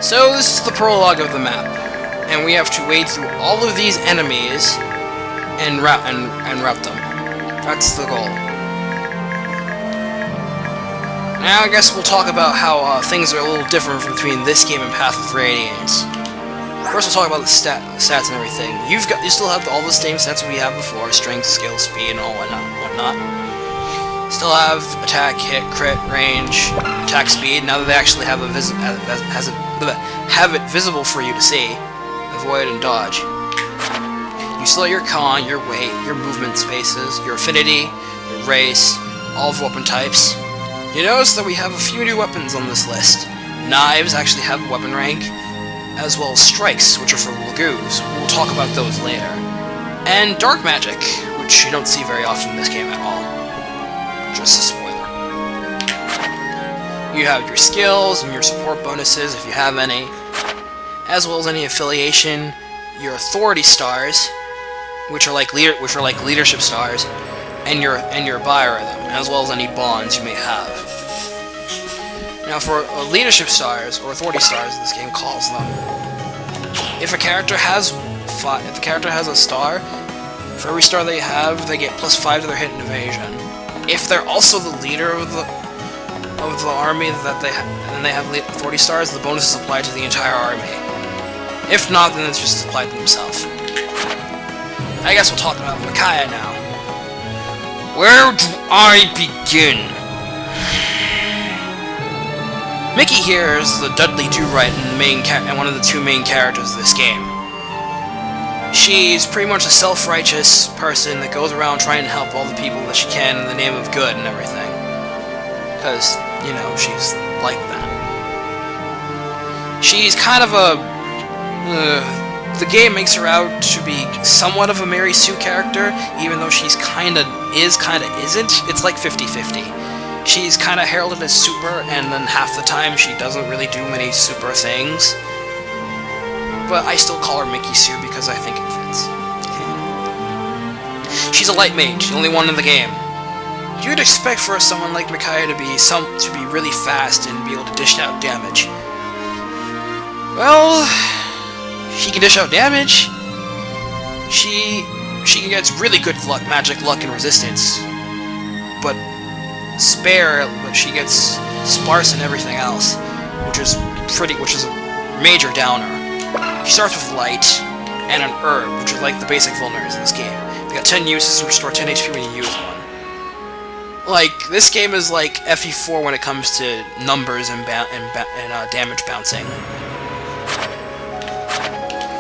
So this is the prologue of the map, and we have to wade through all of these enemies and route them. That's the goal. Now I guess we'll talk about how things are a little different between this game and Path of Radiance. First we'll talk about the stats and everything. You still have all the same stats we had before: strength, skill, speed, and all whatnot. Still have attack, hit, crit, range, attack speed. Now that they actually have it visible for you to see, avoid and dodge. You still have your con, your weight, your movement spaces, your affinity, your race, all of weapon types. You notice that we have a few new weapons on this list. Knives actually have a weapon rank, as well as strikes, which are for Lagoos. We'll talk about those later. And dark magic, which you don't see very often in this game at all. Just a spoiler. You have your skills and your support bonuses, if you have any, as well as any affiliation, your authority stars, which are like leadership stars, and your biorhythm, as well as any bonds you may have. Now for leadership stars, or authority stars, this game calls them, if a character has a star, for every star they have, they get +5 to their hit and evasion. If they're also the leader of the army that they and they have authority stars, the bonus is applied to the entire army. If not, then it's just applied to themselves. I guess we'll talk about Micaiah now. Where do I begin? Mickey here is the Dudley Do-Right and one of the two main characters of this game. She's pretty much a self-righteous person that goes around trying to help all the people that she can in the name of good and everything. Because, you know, she's like that. She's kind of a... the game makes her out to be somewhat of a Mary Sue character, even though she's kinda isn't. It's like 50-50. She's kinda heralded as super, and then half the time she doesn't really do many super things. But I still call her Mickey Sue because I think it fits. She's a light mage, the only one in the game. You'd expect for someone like Micaiah to be really fast and be able to dish out damage. Well, she can dish out damage. She gets really good luck, magic, luck, and resistance. But she gets sparse and everything else, which is a major downer. She starts with light and an herb, which are like the basic vulners in this game. They got 10 uses and restore 10 HP when you use one. Like, this game is like FE4 when it comes to numbers and damage bouncing.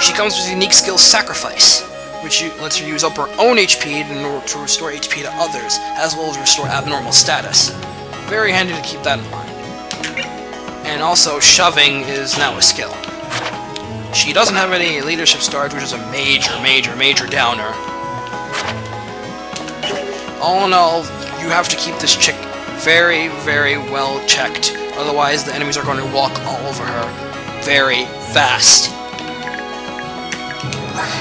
She comes with the unique skill Sacrifice, which lets her use up her own HP in order to restore HP to others, as well as restore abnormal status. Very handy to keep that in mind. And also, Shoving is now a skill. She doesn't have any leadership stars, which is a major downer. All in all, you have to keep this chick very well checked, otherwise the enemies are going to walk all over her very fast.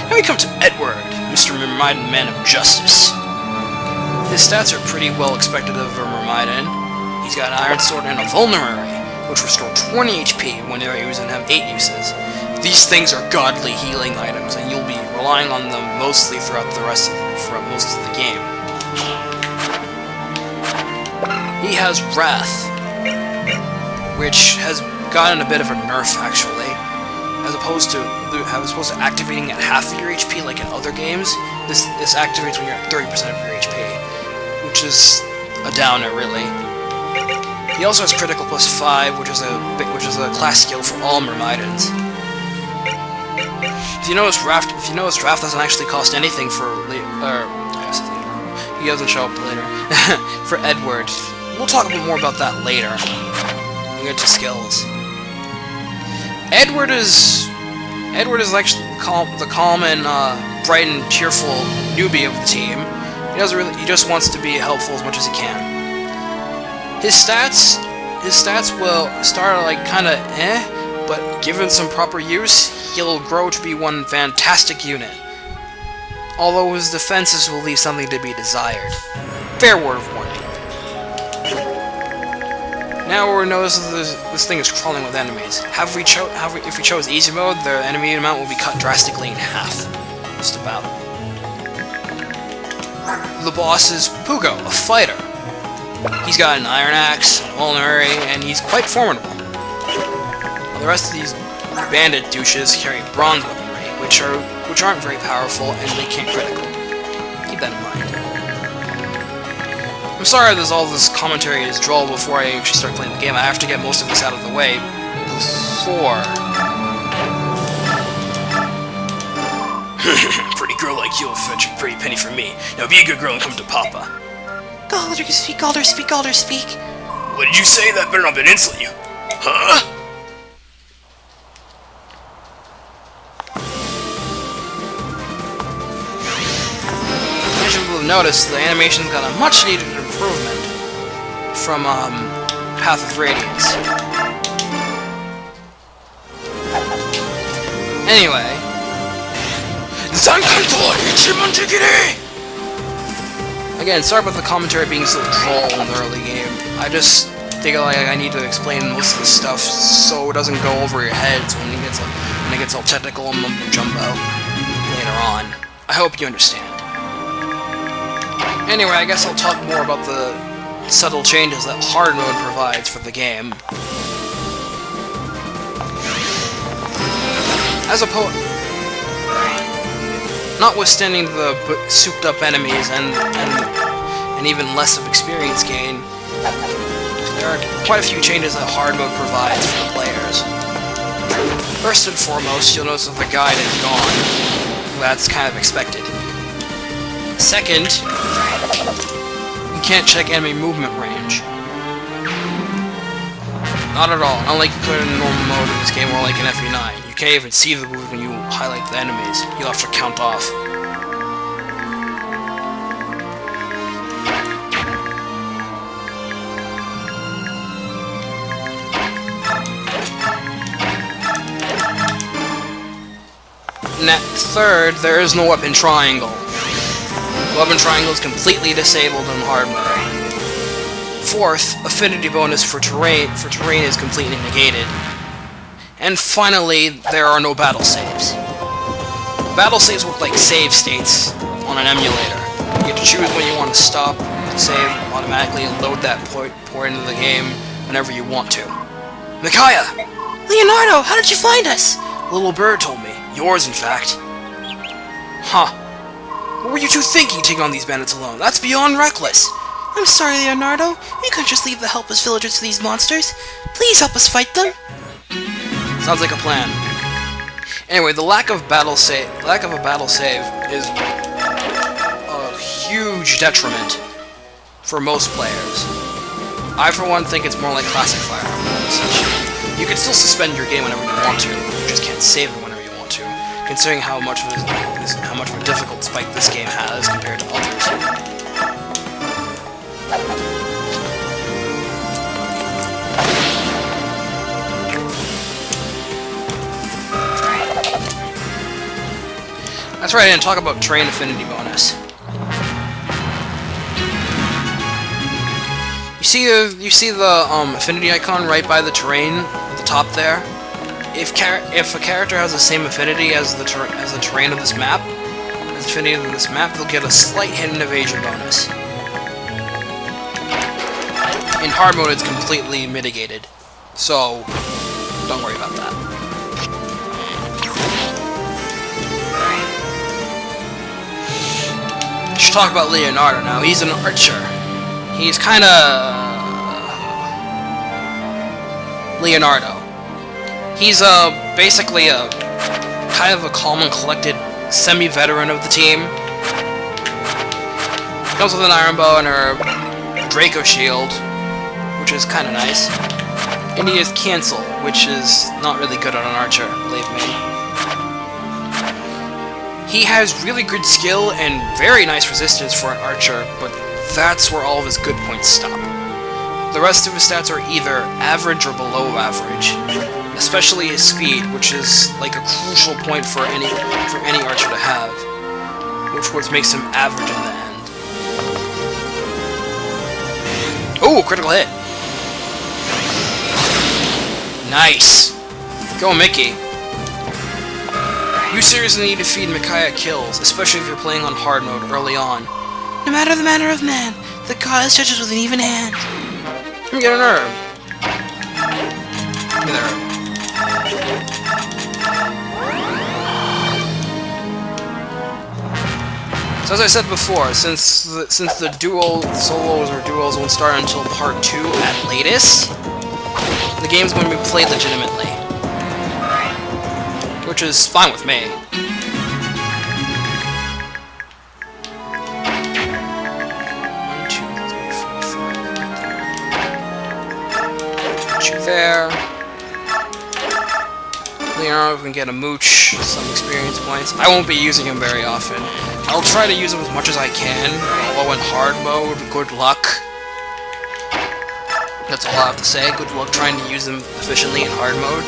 Now we come to Edward, Mr. Myrmidon Man of Justice. His stats are pretty well expected of a Myrmidon. He's got an Iron Sword and a Vulnerary, which restore 20 HP when they're used and have 8 uses. These things are godly healing items, and you'll be relying on them mostly throughout most of the game. He has Wrath, which has gotten a bit of a nerf actually. As opposed to activating at half of your HP like in other games, this activates when you're at 30% of your HP, which is a downer really. He also has critical +5, which is a class skill for all Myrmidons. If you notice, Wrath doesn't actually cost anything he doesn't show up later. For Edward. We'll talk a bit more about that later. We'll get to skills. Edward is actually the calm and bright and cheerful newbie of the team. He just wants to be helpful as much as he can. His stats will start like kinda but given some proper use, he'll grow to be one fantastic unit. Although his defenses will leave something to be desired. Fair word of warning. Now we notice that this thing is crawling with enemies. If we chose easy mode, the enemy amount will be cut drastically in half. Just about. The boss is Pugo, a fighter. He's got an iron axe, an ulnary, and he's quite formidable. While the rest of these bandit douches carry bronze weaponry, which aren't very powerful and they can't critical. Keep that in mind. I'm sorry that all this commentary is droll before I actually start playing the game. I have to get most of this out of the way before. Pretty girl like you'll fetch a pretty penny from me. Now be a good girl and come to Papa. Galder, speak, Galder, speak, Galder, speak. What did you say? That better not been insult you. Huh? As you will notice, the animation's got a much needed improvement from Path of Radiance. Anyway. Again, sorry about the commentary being so droll in the early game. I just think like I need to explain most of the stuff so it doesn't go over your heads when it gets all technical and mumbo jumbo later on. I hope you understand. Anyway, I guess I'll talk more about the subtle changes that hard mode provides for the game. Notwithstanding the souped-up enemies and even less of experience gain, there are quite a few changes that hard mode provides for the players. First and foremost, you'll notice that the guide is gone. That's kind of expected. Second, you can't check enemy movement range. Not at all. Unlike you could in normal mode in this game or like in FE9. You can't even see the movement when you highlight the enemies. You'll have to count off. Third, there is no weapon triangle. The weapon triangle is completely disabled in hard mode. Fourth, affinity bonus for terrain is completely negated. And finally, there are no battle saves. Battle saves work like save states on an emulator. You get to choose when you want to stop, save automatically, and load that point into the game whenever you want to. Micaiah! Leonardo, how did you find us? A little bird told me. Yours, in fact. Huh. What were you two thinking, taking on these bandits alone? That's beyond reckless. I'm sorry, Leonardo. We couldn't just leave the helpless villagers to these monsters. Please help us fight them. Sounds like a plan. Anyway, the lack of a battle save is a huge detriment for most players. I, for one, think it's more like classic Fire Emblem. You can still suspend your game whenever you want to. You just can't save it whenever you want to. Considering how much of a difficult spike this game has compared to others. That's right, I didn't talk about Terrain Affinity Bonus. You see the affinity icon right by the terrain at the top there? If a character has the same affinity as the terrain of this map, they'll get a slight hidden evasion bonus. In hard mode, it's completely mitigated, so don't worry about that. I should talk about Leonardo now. He's an archer. He's kind of Leonardo. He's basically a kind of a calm and collected semi-veteran of the team. He comes with an iron bow and a Draco shield, which is kind of nice. And he has cancel, which is not really good on an archer, believe me. He has really good skill and very nice resistance for an archer, but that's where all of his good points stop. The rest of his stats are either average or below average, especially his speed, which is like a crucial point for any archer to have, which makes him average in the end. Ooh, critical hit! Nice! Go, Mickey! You seriously need to feed Micaiah kills, especially if you're playing on hard mode early on. No matter the manner of man, the goddess judges with an even hand. Let me get an herb. Give me that herb. So as I said before, since the duo solos or duos won't start until part 2 at latest, the game's going to be played legitimately. Which is fine with me. 1, 2, 3, 4, 5. Put you there. Leonardo can get a mooch, some experience points. I won't be using him very often. I'll try to use him as much as I can, although in hard mode, good luck. That's all I have to say. Good luck trying to use them efficiently in hard mode.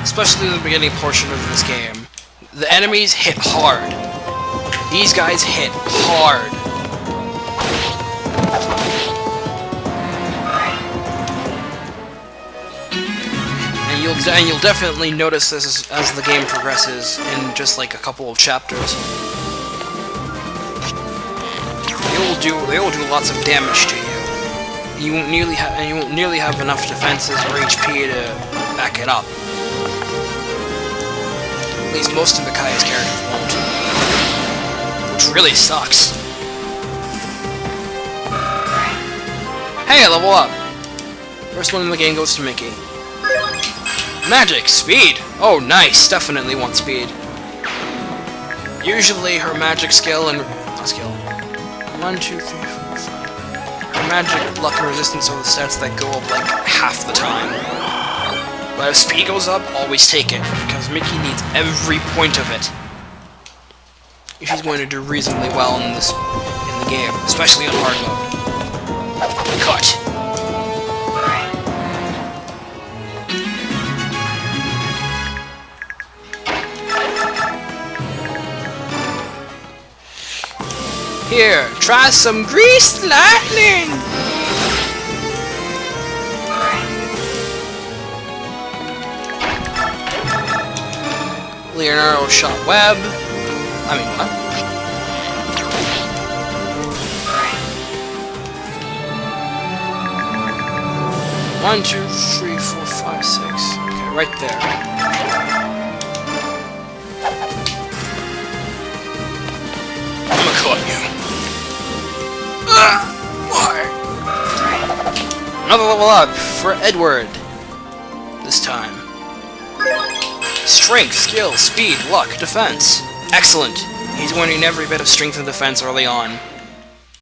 Especially in the beginning portion of this game. The enemies hit hard. These guys hit hard. And you'll definitely notice this as the game progresses in just like a couple of chapters. They will do lots of damage to you. You won't nearly have enough defenses or HP to back it up. At least most of Micaiah's characters won't. Which really sucks. Hey, level up! First one in the game goes to Mickey. Magic! Speed! Oh, nice! Definitely want speed. Usually her magic skill and... not skill. 1, 2, 3, 4, 5. Her magic, luck, and resistance are the stats that go up like half the time. But if speed goes up, always take it, because Mickey needs every point of it. If she's going to do reasonably well in the game, especially on hard mode. Cut. Here, try some greased lightning! Leonardo shot web. I mean, what? One, 2, 3, 4, 5, 6. Okay, right there. I'm gonna cut you. Why? Another level up for Edward. This time. Strength, skill, speed, luck, defense. Excellent. He's winning every bit of strength and defense early on.